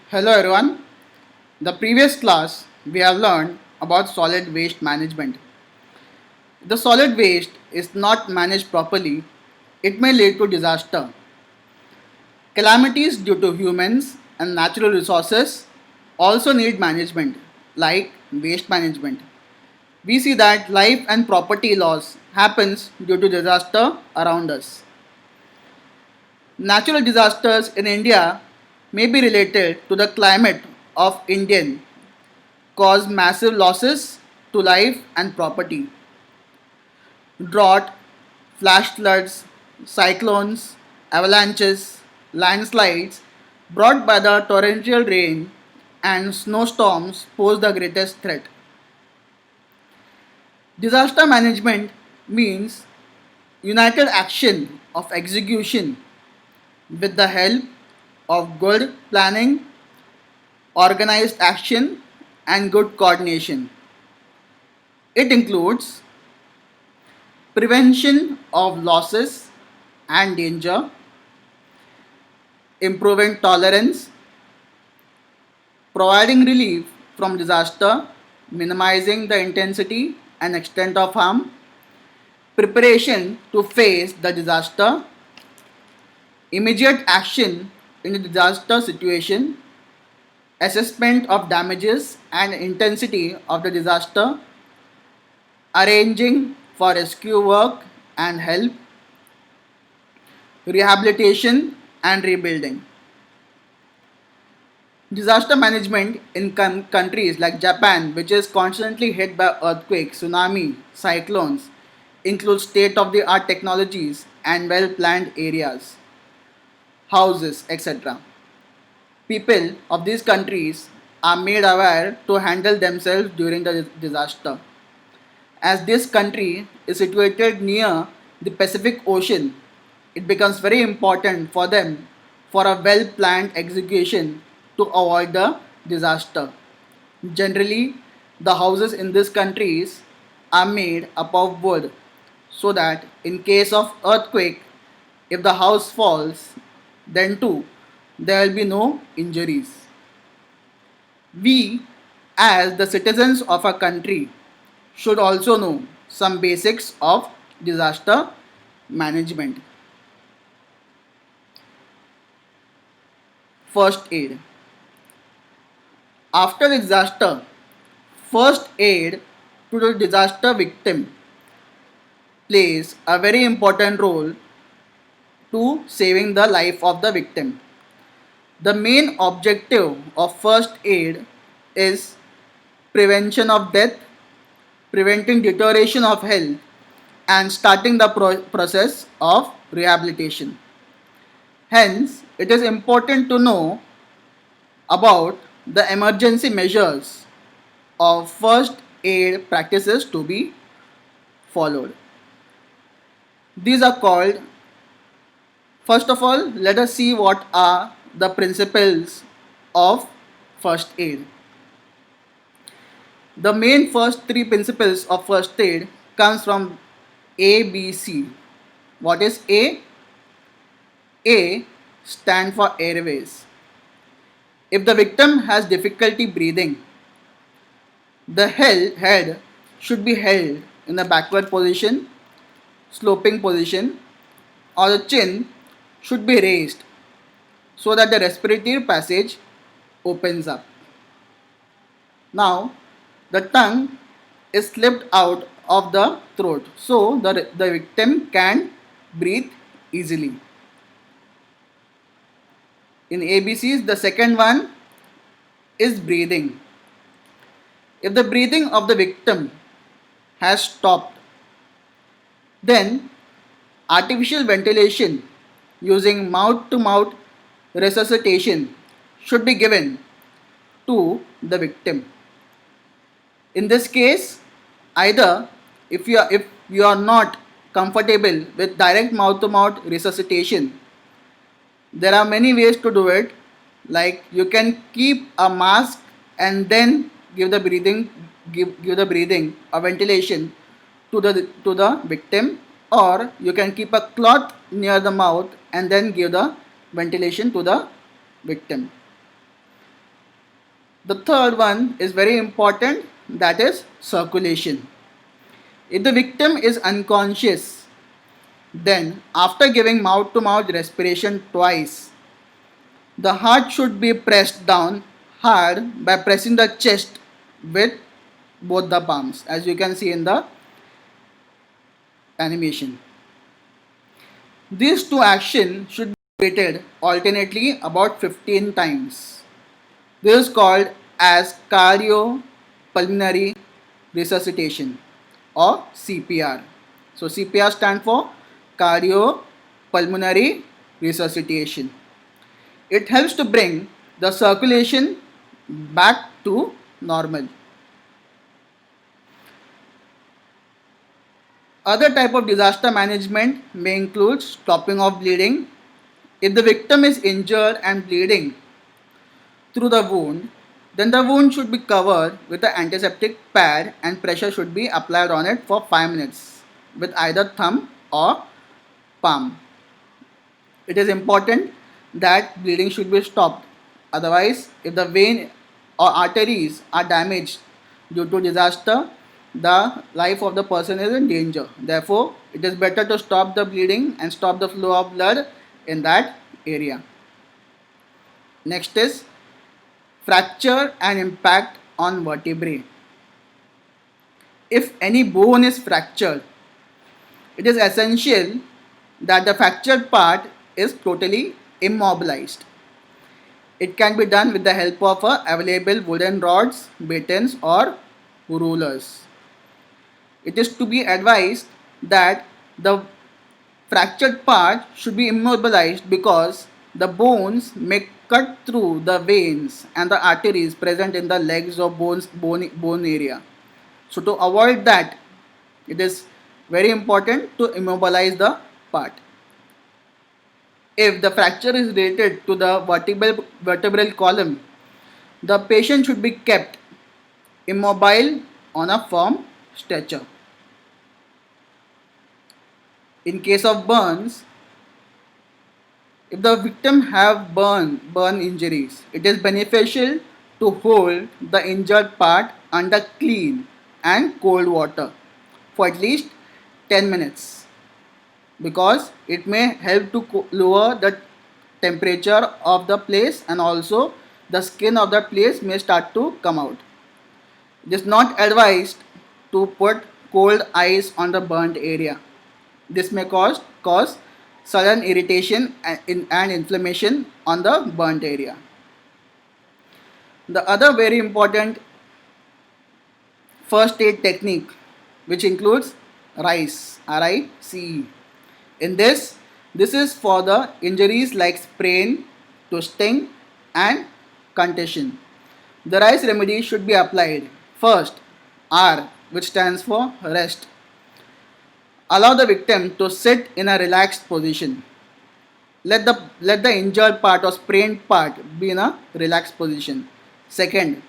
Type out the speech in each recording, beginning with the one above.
Hello everyone. The previous class we have learned about solid waste management. If the solid waste is not managed properly, it may lead to disaster. Calamities due to humans and natural resources also need management, like waste management. We see that life and property loss happens due to disaster around us. Natural disasters in India may be related to the climate of Indian cause massive losses to life and property. Drought, flash floods, cyclones, avalanches, landslides brought by the torrential rain and snowstorms pose the greatest threat. Disaster management means united action of execution with the help of good planning, organized action, and good coordination. It includes prevention of losses and danger, improving tolerance, providing relief from disaster, minimizing the intensity and extent of harm, preparation to face the disaster, immediate action in the disaster situation, assessment of damages and intensity of the disaster, arranging for rescue work and help, rehabilitation and rebuilding. Disaster management in countries like Japan, which is constantly hit by earthquakes, tsunami, cyclones, includes state of the art technologies and well planned areas, houses, etc. People of these countries are made aware to handle themselves during the disaster. As this country is situated near the Pacific Ocean, it becomes very important for them for a well planned execution to avoid the disaster. Generally, the houses in these countries are made up of wood so that in case of earthquake, if the house falls, then too there will be no injuries. We, as the citizens of a country, should also know some basics of disaster management. First aid. After disaster, first aid to the disaster victim plays a very important role to saving the life of the victim. The main objective of first aid is prevention of death, preventing deterioration of health, and starting the process of rehabilitation. Hence, it is important to know about the emergency measures of first aid practices to be followed. These are called, first of all, let us see what are the principles of first aid. The main first three principles of first aid comes from ABC. What is A? A stand for airways. If the victim has difficulty breathing, the head should be held in the backward position, sloping position, or the chin should be raised so that the respiratory passage opens up. Now, the tongue is slipped out of the throat so the victim can breathe easily. In ABCs, the second one is breathing. If the breathing of the victim has stopped, then artificial ventilation using mouth to mouth resuscitation should be given to the victim. In this case, either if you are not comfortable with direct mouth to mouth resuscitation, there are many ways to do it. Like you can keep a mask and then give the breathing a ventilation to the victim, or you can keep a cloth near the mouth and then give the ventilation to the victim. The third one is very important, that is circulation. If the victim is unconscious, then after giving mouth to mouth respiration twice, the heart should be pressed down hard by pressing the chest with both the palms, as you can see in the animation. These two actions should be repeated alternately about 15 times. This is called as cardiopulmonary resuscitation or CPR. So CPR stands for cardiopulmonary resuscitation. It helps to bring the circulation back to normal. Other type of disaster management may include stopping of bleeding. If the victim is injured and bleeding through the wound, then the wound should be covered with an antiseptic pad and pressure should be applied on it for 5 minutes with either thumb or palm. It is important that bleeding should be stopped. Otherwise, if the vein or arteries are damaged due to disaster, the life of the person is in danger. Therefore, it is better to stop the bleeding and stop the flow of blood in that area. Next is fracture and impact on vertebrae. If any bone is fractured, it is essential that the fractured part is totally immobilized. It can be done with the help of available wooden rods, batons or rulers. It is to be advised that the fractured part should be immobilized because the bones may cut through the veins and the arteries present in the legs or bone area. So to avoid that, it is very important to immobilize the part. If the fracture is related to the vertebral column, the patient should be kept immobile on a firm stretcher. In case of burns, if the victim have burn injuries, it is beneficial to hold the injured part under clean and cold water for at least 10 minutes because it may help to lower the temperature of the place and also the skin of the place may start to come out. It is not advised to put cold ice on the burnt area. This may cause sudden irritation and inflammation on the burnt area. The other very important first aid technique which includes RICE, RICE. In this is for the injuries like sprain, twisting and contusion. The RICE remedy should be applied. First, R, which stands for rest. Allow the victim to sit in a relaxed position. Let the injured part or sprained part be in a relaxed position. Second,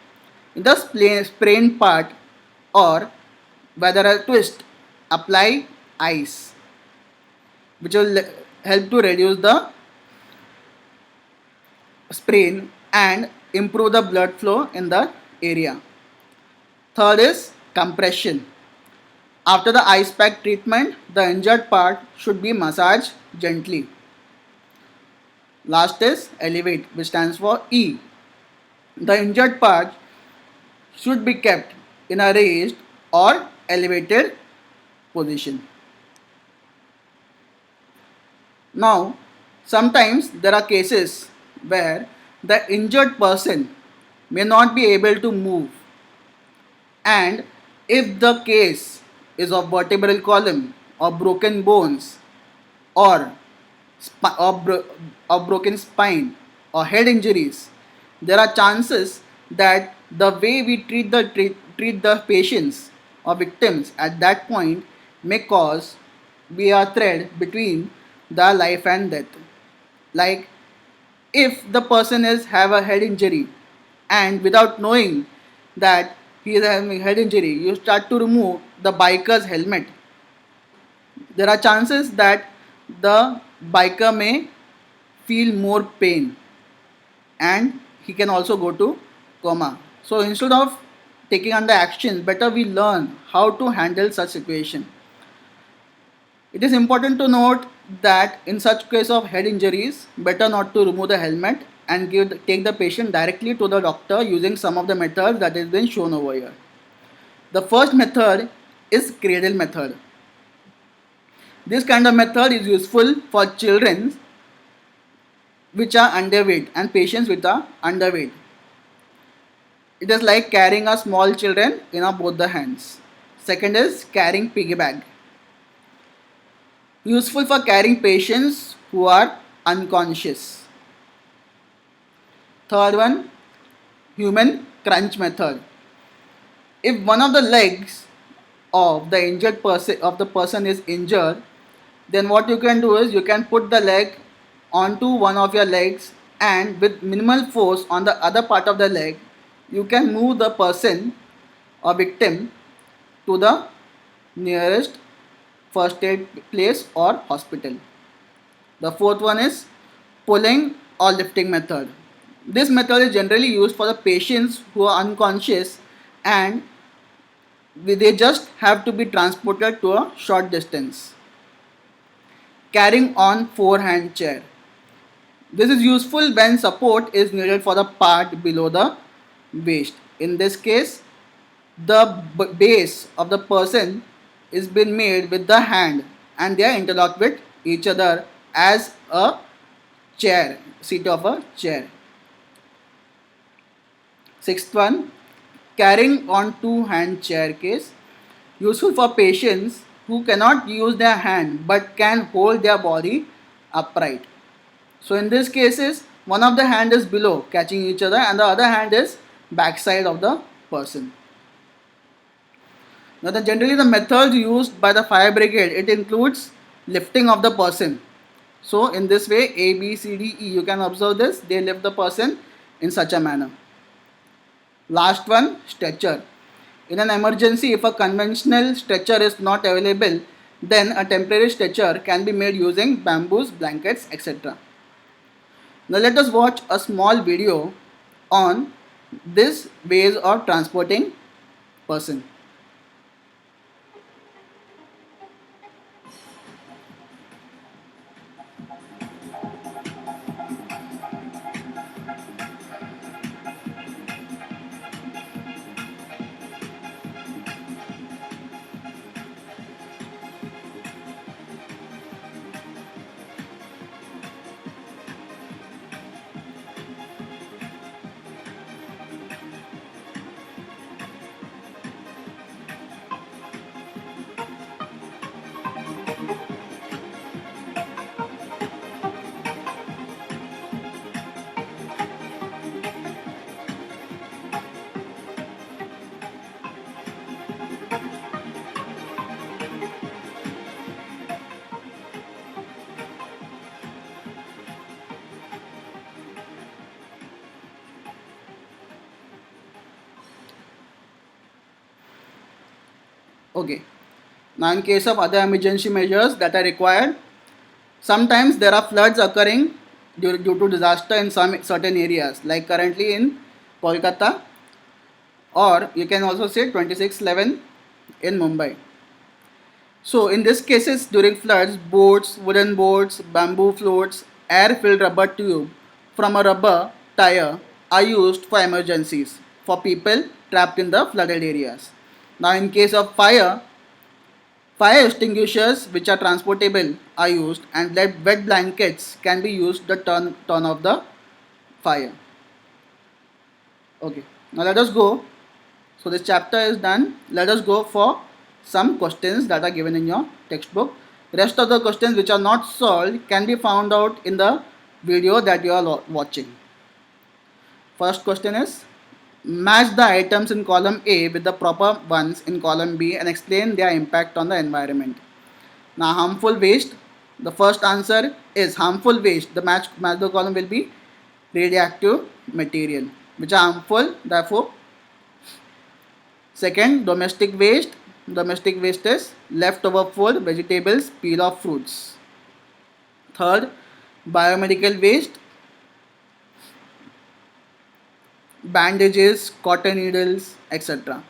in the sprained part or whether a twist, apply ice, which will help to reduce the sprain and improve the blood flow in the area. Third is compression. After the ice pack treatment, the injured part should be massaged gently. Last is elevate, which stands for E. The injured part should be kept in a raised or elevated position. Now, sometimes there are cases where the injured person may not be able to move, and if the case is of vertebral column or broken bones or, or broken spine or head injuries, there are chances that the way we treat the patients or victims at that point may cause be a thread between the life and death. Like if the person is have a head injury and without knowing that he is having a head injury, you start to remove the biker's helmet, there are chances that the biker may feel more pain and he can also go to coma. So instead of taking under actions, better we learn how to handle such situation. It is important to note that in such case of head injuries, better not to remove the helmet and take the patient directly to the doctor using some of the methods that has been shown over here. The first method is cradle method. This kind of method is useful for children which are underweight and patients which are underweight. It is like carrying a small children in both the hands. Second is carrying piggyback. Useful for carrying patients who are unconscious. Third one, human crunch method. If one of the legs of the injured person is injured, then what you can do is you can put the leg onto one of your legs, and with minimal force on the other part of the leg you can move the person or victim to the nearest first aid place or hospital. The fourth one is pulling or lifting method. This method is generally used for the patients who are unconscious and they just have to be transported to a short distance. Carrying on forehand chair. This is useful when support is needed for the part below the waist. In this case, the base of the person is been made with the hand and they are interlocked with each other as a chair, seat of a chair. Sixth one, carrying on two-hand chair case. Useful for patients who cannot use their hand but can hold their body upright. So in these cases, one of the hand is below catching each other and the other hand is backside of the person. Now generally the methods used by the fire brigade, it includes lifting of the person. So in this way, A, B, C, D, E, you can observe this, they lift the person in such a manner. Last one, stretcher. In an emergency, if a conventional stretcher is not available, then a temporary stretcher can be made using bamboos, blankets, etc. Now let us watch a small video on this ways of transporting person. Okay. Now in case of other emergency measures that are required, sometimes there are floods occurring due to disaster in some certain areas, like currently in Kolkata, or you can also say 2611 in Mumbai. So in these cases during floods, boats, wooden boats, bamboo floats, air-filled rubber tube from a rubber tire are used for emergencies for people trapped in the flooded areas. Now in case of fire, fire extinguishers which are transportable are used and wet blankets can be used to turn off the fire. Okay, now let us go. So this chapter is done. Let us go for some questions that are given in your textbook. Rest of the questions which are not solved can be found out in the video that you are watching. First question is, match the items in column A with the proper ones in column B and explain their impact on the environment. Now harmful waste, the first answer is harmful waste. The match the column will be radioactive material which are harmful, therefore. Second, domestic waste. Domestic waste is leftover food, vegetables, peel off fruits. Third, biomedical waste. bandages, cotton needles, etc.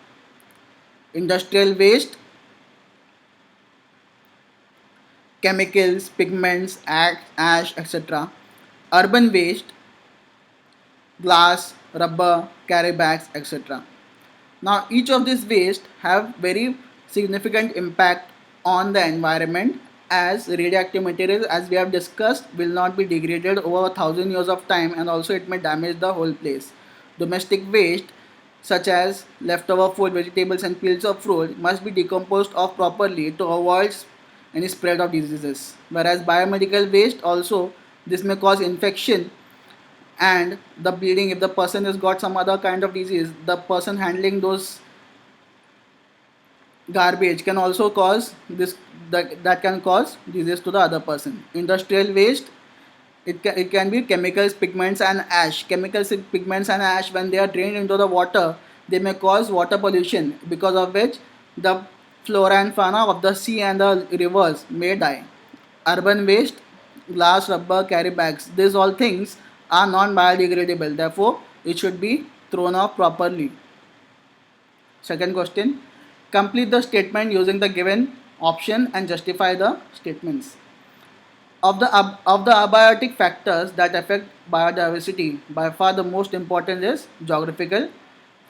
Industrial waste, chemicals, pigments, ash, etc. Urban waste, glass, rubber, carry bags, etc. Now each of these waste have very significant impact on the environment, as radioactive materials, as we have discussed, will not be degraded over 1,000 years of time, and also it may damage the whole place. Domestic waste such as leftover food, vegetables and peels of fruit must be decomposed of properly to avoid any spread of diseases. Whereas biomedical waste also, this may cause infection and the bleeding. If the person has got some other kind of disease, the person handling those garbage can also cause this, that can cause disease to the other person. Industrial waste, it can be chemicals, pigments and ash. Chemicals, pigments and ash, when they are drained into the water, they may cause water pollution, because of which the flora and fauna of the sea and the rivers may die. Urban waste, glass, rubber, carry bags, these all things are non biodegradable, therefore it should be thrown off properly. Second question, complete the statement using the given option and justify the statements. Of the abiotic factors that affect biodiversity, by far the most important is geographical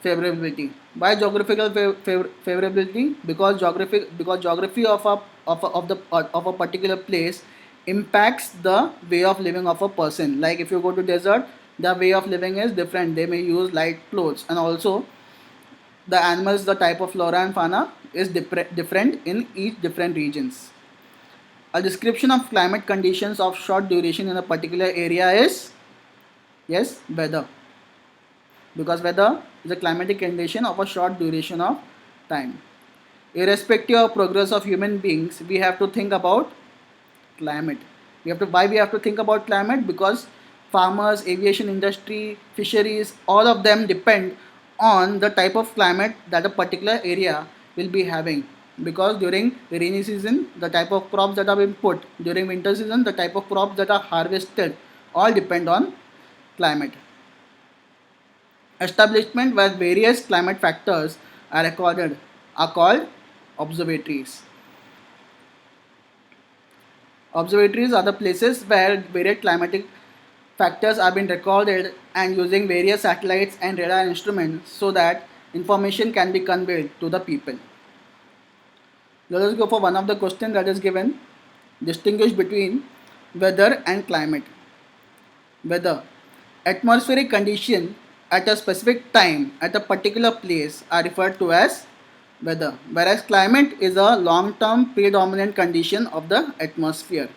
favorability. Why geographical favorability? Because geography of a particular place impacts the way of living of a person. Like if you go to desert, the way of living is different. They may use light clothes, and also the animals, the type of flora and fauna is different in each different regions. A description of climate conditions of short duration in a particular area is, yes, weather. Because weather is a climatic condition of a short duration of time. Irrespective of progress of human beings, we have to think about climate. Why we have to think about climate? Because farmers, aviation industry, fisheries, all of them depend on the type of climate that a particular area will be having. Because during the rainy season, the type of crops that are being put, during winter season, the type of crops that are harvested, all depend on climate. Establishment where various climate factors are recorded are called observatories. Observatories are the places where various climatic factors are being recorded, and using various satellites and radar instruments so that information can be conveyed to the people. Let us go for one of the questions that is given. Distinguish between weather and climate. Weather. Atmospheric condition at a specific time at a particular place are referred to as weather, whereas climate is a long-term predominant condition of the atmosphere.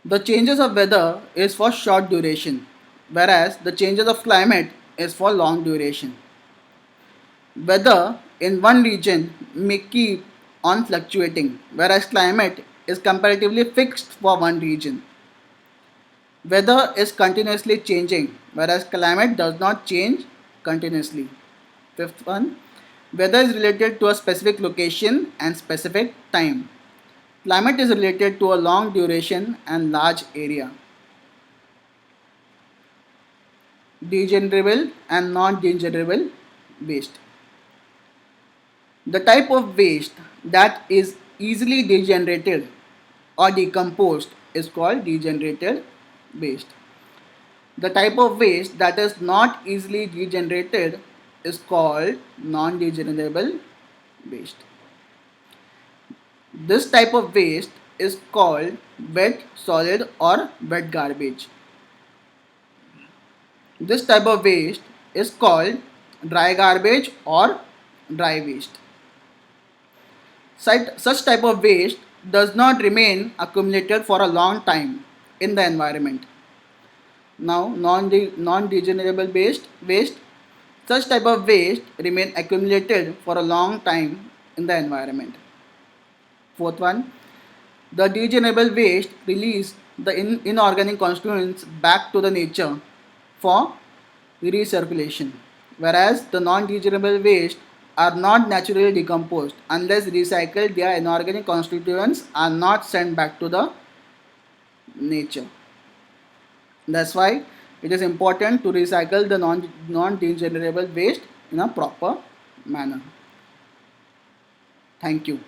The changes of weather is for short duration, whereas the changes of climate is for long duration. Weather in one region may keep on fluctuating, whereas climate is comparatively fixed for one region. Weather is continuously changing, whereas climate does not change continuously. Fifth one, weather is related to a specific location and specific time. Climate is related to a long duration and large area. Degenerable and non-degenerable waste. The type of waste that is easily degenerated or decomposed is called degenerated waste. The type of waste that is not easily degenerated is called non-degenerable waste. This type of waste is called wet, solid or wet garbage. This type of waste is called dry garbage or dry waste. Such type of waste does not remain accumulated for a long time in the environment. Now, non-degenerable waste, such type of waste remain accumulated for a long time in the environment. Fourth one, the degenerable waste release the inorganic constituents back to the nature for recirculation, whereas the non-degenerable waste are not naturally decomposed. Unless recycled, their inorganic constituents are not sent back to the nature. That's why It is important to recycle the non-degenerable waste in a proper manner. Thank you.